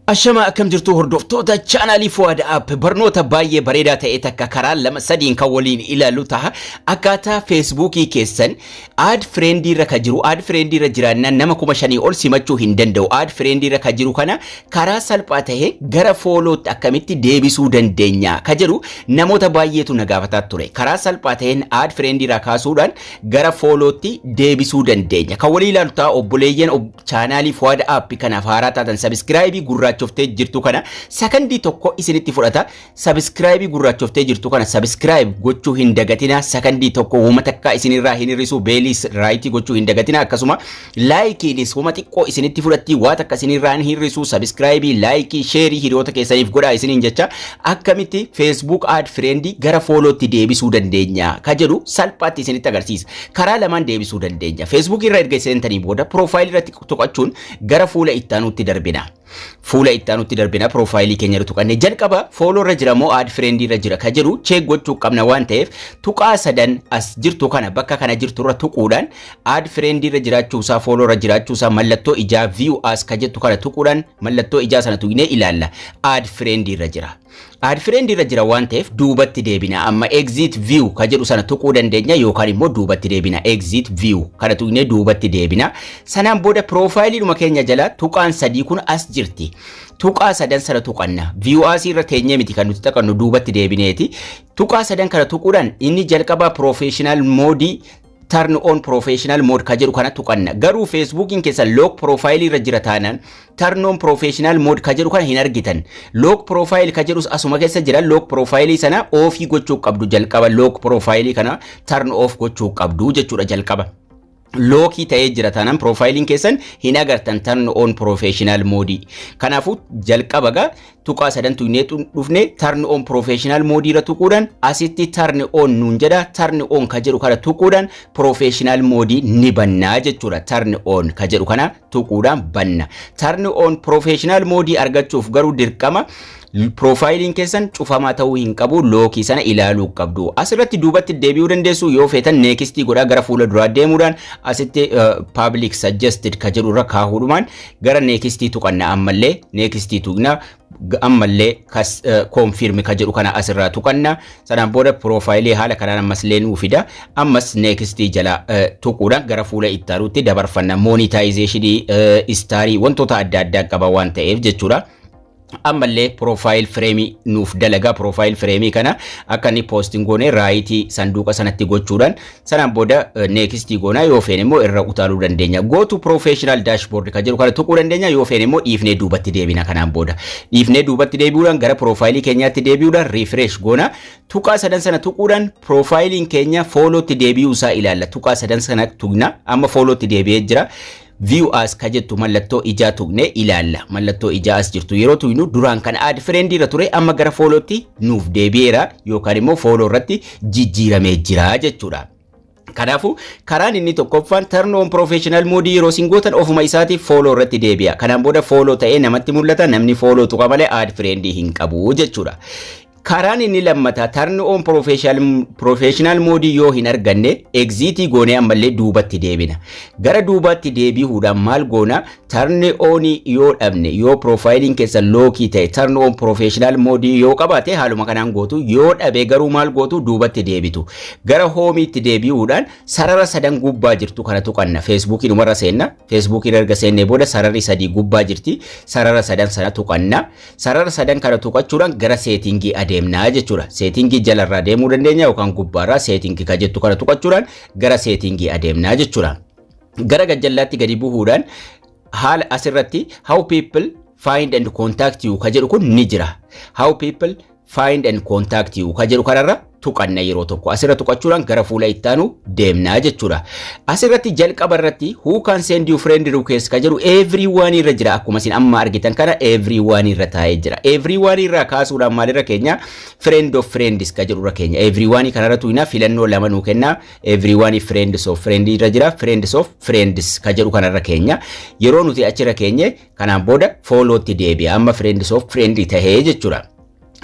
Ashama akkam jirtu hordoftoota chaanalii Fuad App barnoota baay'ee bareedaa ta'e takka karaa lama sadiin kan waliin ilaalu ta'a. Akkaataa Facebookii keessan add friendii irra ka jiru add friendii irra jiraannaan nama 5,000 ol simachuu hin danda'u. Add friendii irra ka jiru kana karaa salphaa ta'e gara foolootti akkamitti deebisuu dandeenya ka jedhu namoota baay'eetu na gaafataa ture. Karaa salphaa ta'een add friendii irra kaasuudhaan gara foolootti deebisuu dandeenya. Kan waliin ilaalu ta'a obboleeyyan chaanalii Fuad App kanaaf haaraa taatan subscribe gurraachoftee jirtu kana sakandii tokko isinitti fudhata. Subscribe gurraachoftee jirtu kana subscribe gochuu hin dagatina. Sakandii tokko wuma takka isinirraa hin hir'isu beelis right gochuu hin dagatina. Akkasuma like-iinis wuma xiqqoo isinitti fudhatti waa takka isinirraa hin hir'isu. Subscribe, like, share hiriyoota keessaniif godhaa isiniin jecha akkamitti Facebook add friendii gara foolootti deebisuu dandeenya ka jedhu salphaatti isinitti agarsiisa. Karaa lamaan deebisuu dandeenya. Facebook irra erga seentanii booda profile irratti tuqachuun gara fuula ittaanuutti darbina. Fuula ittaanuutti darbina profile keenya tuqanne jalqaba follow irra jira moo add friend irra jira ka jedhu check gochuu qabna waan ta'eef tuqaa sadan as jirtu kana bakka kana jirtu irra tuquudhaan add friend irra jiraachuu isaa follow irra jiraachuu isaa mallattoo ijaa view as ka jettu kana tuquudhaan mallattoo ijaa sana tuqnee ilaalla. Add friend irra jira. Add friend irra jira waan ta'eef duubatti deebina. Amma exit view ka jedhu sana tuquu dandeenya yookaan immoo duubatti deebina. Exit view kana tuqnee duubatti deebina. Sanaan booda profile dhuma keenya jala tuqaan sadii kun as jirti. Tuqaa sadan sana tuqanna. View as irra teenyee miti kan nuti taqannu duubatti deebineeti. Tuqaa sadan kana tuquudhaan inni jalqaba professional mode turn on professional mode ka jedhu kana tuqanna. Garuu Facebookin keessa lock profile irra jira taanaan turn on professional mode ka jedhu kana hin argitan. Lock profile ka jedhus asuma keessa jira. Lock profile sana off gochuu qabdu jalqaba. Lock profile kana turn off gochuu qabdu jechuudha jalqaba. Loki ta'ee jira taanaan profiling keessan hin agartan turn on professional mode. Kanaafuu jalqaba gaa tuqaa sadan tuqnee dhufne turn on professional mode irra tuquudhaan asitti turn on nuun jedha. Turn on ka jedhu kana tuquudhaan professional mode ni bannaa jechuudha. Turn on ka jedhu kana tuquudhaan banna. Turn on professional mode argachuuf garuu dirqama profiling keessan cufamaa ta'uu hin qabu. Lookii sana ilaaluu qabdu. Asirratti duubatti deebi'uu dandeessu yoo feetan next godhaa gara fuula duraa deemuudhaan asitti public suggested ka jedhu irra kaahuudhumaan gara next tuqanna. Ammallee next tuqna ammallee confirm ka jedhu kana asirraa tuqanna. Sanaan booda profile haala kanaan ammas leenuu fida. Ammas next jala tuquudhaan gara fuula ittaanuutti dabarfanna. Monetization story wantoota adda addaa qaba waan ta'eef jechuudha. Ammallee profile frame nuuf dalaga. Profile frame kana akka ni posting goone right sanduuqa sanatti gochuudhaan sanaan booda next goona yoo feene immoo irra utaaluu dandeenya. Go to professional dashboard ka jedhu kana tuquu dandeenya. Yoo feene immoo dhiifnee duubatti deebina. Kanaan booda dhiifnee duubatti deebi'uudhaan gara profile keenyaatti deebi'uudhaan refresh goona. Tuqaa sadan sana tuquudhaan profiling keenya followtti deebi'uu isaa ilaalla. Tuqaa sadan sana tuqna. Amma followtti deebi'ee jira. View as ka jettu mallattoo ijaa tuqne ilaalla. Mallattoo ijaa as jirtu yeroo tuqnu duraan kan add friend irra ture amma gara followtti nuuf deebi'eera yookaan immoo follow irratti jijjiiramee jira jechuudha. Kanaafuu karaan inni tokkoffaan turn on professional mode yeroo singootan ofuma isaatiif follow irratti deebi'a. Kanaan booda follow ta'ee namatti mul'ata. Namni follow tuqa malee add friend hin qabu jechuudha. Karaan inni lammataa turn on professional mode yoo hin arganne exit goone ammallee duubatti deebina. Gara duubatti deebi'uudhaan maal goona turn on yoo dhabne yoo profiling keessa lookii ta'e turn on professional mode yoo qabaate haaluma kanaan gootu. Yoo dhabe garuu maal gootu duubatti deebitu. Gara homiitti deebi'uudhaan sarara sadan gubbaa jirtu kana tuqanna. Facebookin umarra seenna. Facebookin erga seennee booda sararri sadii gubbaa jirti. Sarara sadan sana tuqanna. Sarara sadan kana tuqachuudhaan gara settingii adeemnaa jechuudha. Settingii jalarraa deemuu dandeenya yookaan gubbaarraa settingii ka jettu kana tuqachuudhaan gara settingii adeemnaa jechuudha. Gara gajjallaatti gadi bu'uudhaan haala asirratti how people find and contact you ka jedhu kun ni jira. How people find and contact you ka jedhu kanarra tuqanna yeroo tokko asirra tuqachuudhaan gara fuula ittaanu deemnaa jechuudha. Asirratti jalqaba irratti who can send you friend request ka jedhu everyone irra jira. Akkuma isin amma argitan kana everyone irra taa'ee jira. Everyone irra kaasuudhaan maalirra keenya friend of friends ka jedhu irra keenya. Everyone kanarra tuqna filannoo lama nuu kenna. Everyone friends of friend irra jira. Friends of friends ka jedhu kanarra keenya. Yeroo nuti achirra keenye kanaan booda followtti deebi'a. Amma friends of friend tahee jechuudha.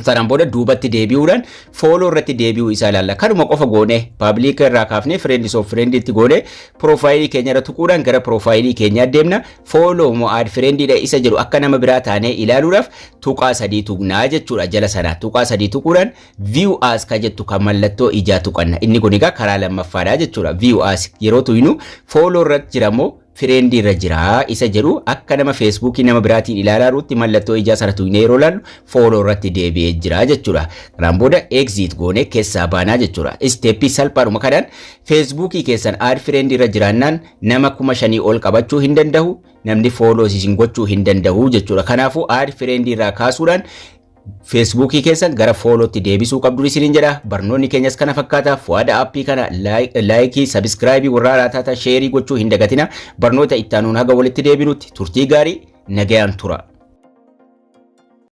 Sanaan booda duubatti deebi'uudhaan follow irratti deebi'uu isaa ilaalla. Kanuma qofa goone public irraa kaafnee friends of friend itti goone profile keenya irra tuquudhaan gara profile keenya deemna. Follow mo add friend dha isa jedhu akka nama biraa taanee ilaaluudhaaf tuqaa 3 tuqnaa jechuudha. Jala sana tuqaa 3 tuquudhaan view as ka jettu kan mallattoo ijaa tuqanna. Inni kun egaa karaa lammaffaadha jechuudha. View as yeroo tuynu follow irratti jiramoo friend irra jira isa jedhu akka nama Facebook nama biraatiin ilaalaaruutti mallattoo ijaa sana tuyne yeroo laallu follow irratti deebi'ee jira jechuudha. Kanaan booda exit goone keessaa baanaa jechuudha. Stepii salphaadhuma kanaan Facebook keessan add friend irra jiraannaan nama 5,000 ol qabachuu hin danda'u, namni follow isin gochuu hin danda'u jechuudha. Kanaafuu add friend irraa kaasuudhaan Facebook keessan gara follow tti deebisuu qabdu isiniin jedha. Barnoonni keenyas kana fakkaata. Fuada appii kana like, subscribe warra laataata share gochuu hin dagatina. Barnoota itti aanuun haga walitti deebinutti turtii gaarii nagayaan tura.